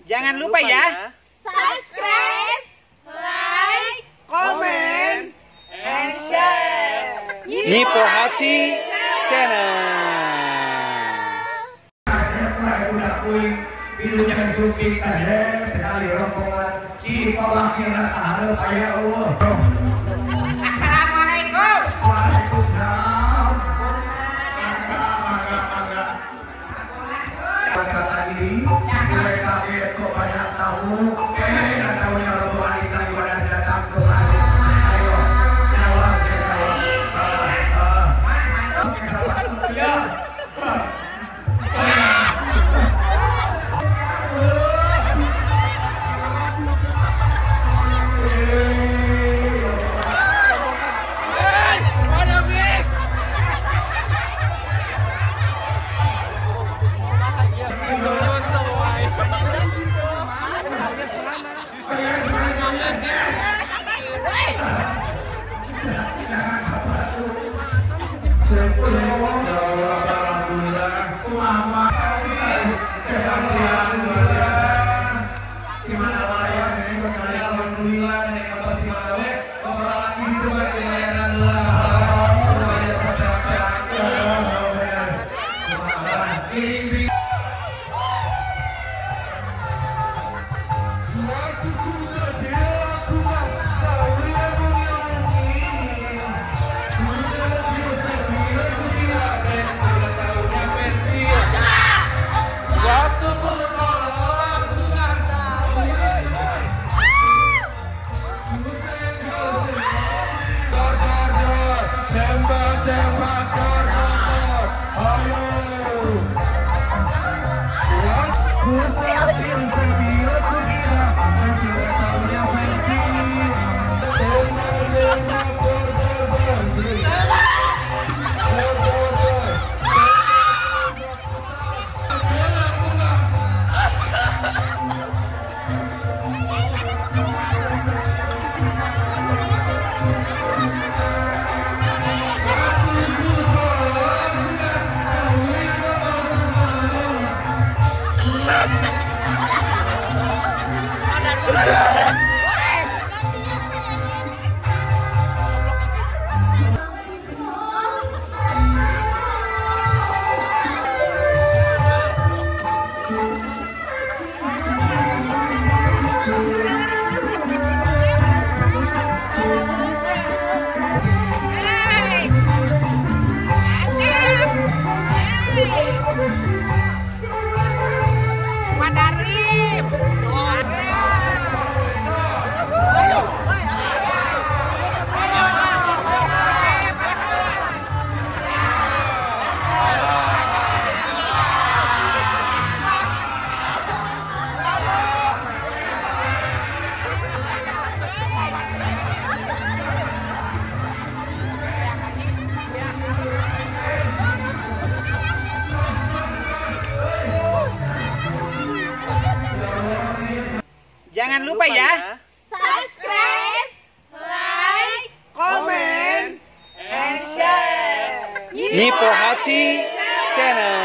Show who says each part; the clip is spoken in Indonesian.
Speaker 1: Jangan lupa ya.
Speaker 2: Subscribe, like,
Speaker 1: Comment, and share.
Speaker 3: Nipo Hachi Channel.
Speaker 1: Assalamualaikum.
Speaker 4: Waalaikumsalam. Kata diri, mereka kok banyak tamu. Ada tamunya rombongan kita di mana sudah datang kembali. Ayo, jawab. Ya.
Speaker 1: Jangan lupa ya.
Speaker 2: subscribe, like,
Speaker 1: Comment, and share.
Speaker 3: Nipo Hachi Channel.